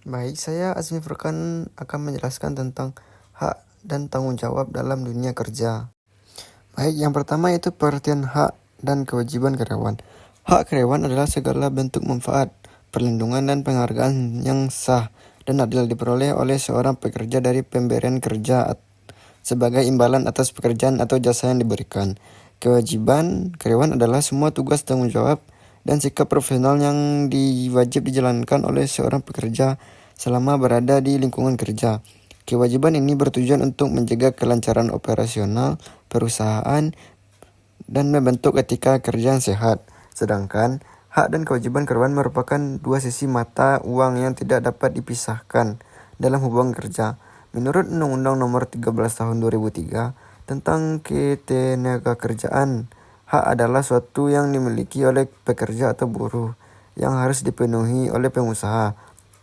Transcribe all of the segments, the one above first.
Baik, saya Azmi Furkan akan menjelaskan tentang hak dan tanggung jawab dalam dunia kerja. Baik, yang pertama yaitu pengertian hak dan kewajiban karyawan. Hak karyawan adalah segala bentuk manfaat, perlindungan dan penghargaan yang sah dan adil diperoleh oleh seorang pekerja dari pemberian kerja sebagai imbalan atas pekerjaan atau jasa yang diberikan. Kewajiban karyawan adalah semua tugas, tanggung jawab dan sikap profesional yang wajib dijalankan oleh seorang pekerja selama berada di lingkungan kerja. Kewajiban ini bertujuan untuk menjaga kelancaran operasional perusahaan dan membentuk etika kerja yang sehat. Sedangkan hak dan kewajiban karyawan merupakan dua sisi mata uang yang tidak dapat dipisahkan dalam hubungan kerja. Menurut Undang-Undang Nomor 13 Tahun 2003 tentang Ketenagakerjaan, hak adalah suatu yang dimiliki oleh pekerja atau buruh yang harus dipenuhi oleh pengusaha.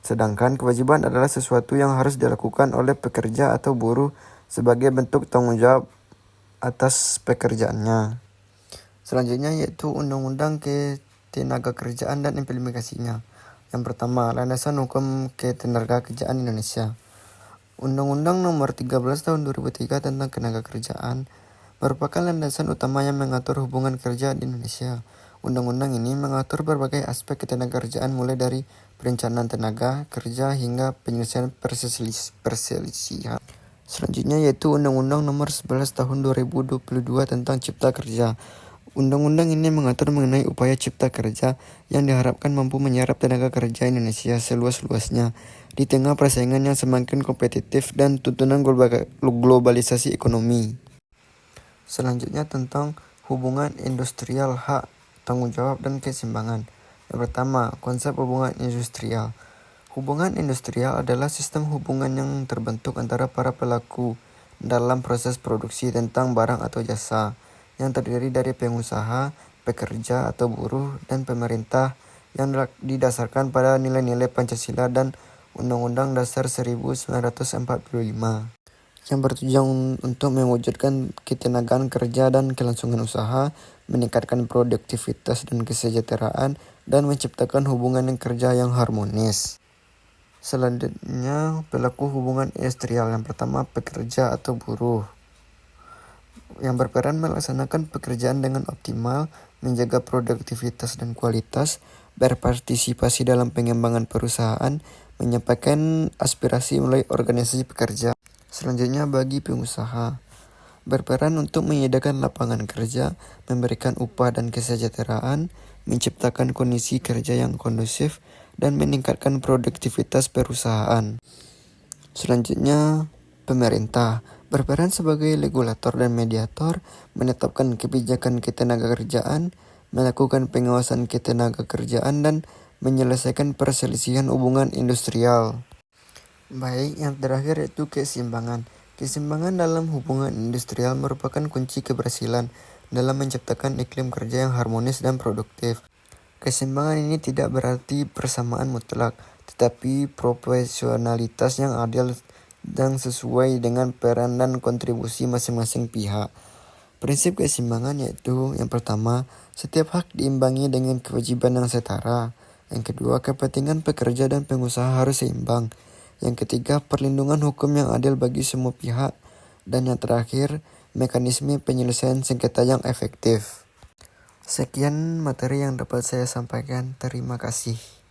Sedangkan kewajiban adalah sesuatu yang harus dilakukan oleh pekerja atau buruh sebagai bentuk tanggung jawab atas pekerjaannya. Selanjutnya yaitu Undang-Undang Ketenagakerjaan dan implementasinya. Yang pertama, landasan hukum ketenagakerjaan Indonesia. Undang-Undang Nomor 13 Tahun 2003 tentang Ketenagakerjaan merupakan landasan utama yang mengatur hubungan kerja di Indonesia. Undang-undang ini mengatur berbagai aspek ketenagakerjaan mulai dari perencanaan tenaga kerja hingga penyelesaian perselisihan. Selanjutnya yaitu Undang-Undang Nomor 11 Tahun 2022 tentang Cipta Kerja. Undang-undang ini mengatur mengenai upaya cipta kerja yang diharapkan mampu menyerap tenaga kerja Indonesia seluas-luasnya di tengah persaingan yang semakin kompetitif dan tuntunan globalisasi ekonomi. Selanjutnya tentang hubungan industrial, hak, tanggung jawab, dan keseimbangan. Yang pertama, konsep hubungan industrial. Hubungan industrial adalah sistem hubungan yang terbentuk antara para pelaku dalam proses produksi tentang barang atau jasa, yang terdiri dari pengusaha, pekerja atau buruh, dan pemerintah yang didasarkan pada nilai-nilai Pancasila dan Undang-Undang Dasar 1945. Yang bertujuan untuk mewujudkan ketenagaan kerja dan kelangsungan usaha, meningkatkan produktivitas dan kesejahteraan, dan menciptakan hubungan kerja yang harmonis. Selanjutnya, pelaku hubungan industrial. Yang pertama, pekerja atau buruh, yang berperan melaksanakan pekerjaan dengan optimal, menjaga produktivitas dan kualitas, berpartisipasi dalam pengembangan perusahaan, menyampaikan aspirasi melalui organisasi pekerja. Selanjutnya, bagi pengusaha, berperan untuk menyediakan lapangan kerja, memberikan upah dan kesejahteraan, menciptakan kondisi kerja yang kondusif, dan meningkatkan produktivitas perusahaan. Selanjutnya, pemerintah berperan sebagai regulator dan mediator, menetapkan kebijakan ketenagakerjaan, melakukan pengawasan ketenagakerjaan, dan menyelesaikan perselisihan hubungan industrial. Baik, yang terakhir yaitu keseimbangan. Keseimbangan dalam hubungan industrial merupakan kunci keberhasilan dalam menciptakan iklim kerja yang harmonis dan produktif. Keseimbangan ini tidak berarti persamaan mutlak, tetapi proporsionalitas yang adil dan sesuai dengan peran dan kontribusi masing-masing pihak. Prinsip keseimbangan yaitu yang pertama, setiap hak diimbangi dengan kewajiban yang setara. Yang kedua, kepentingan pekerja dan pengusaha harus seimbang. Yang ketiga, perlindungan hukum yang adil bagi semua pihak. Dan yang terakhir, mekanisme penyelesaian sengketa yang efektif. Sekian materi yang dapat saya sampaikan. Terima kasih.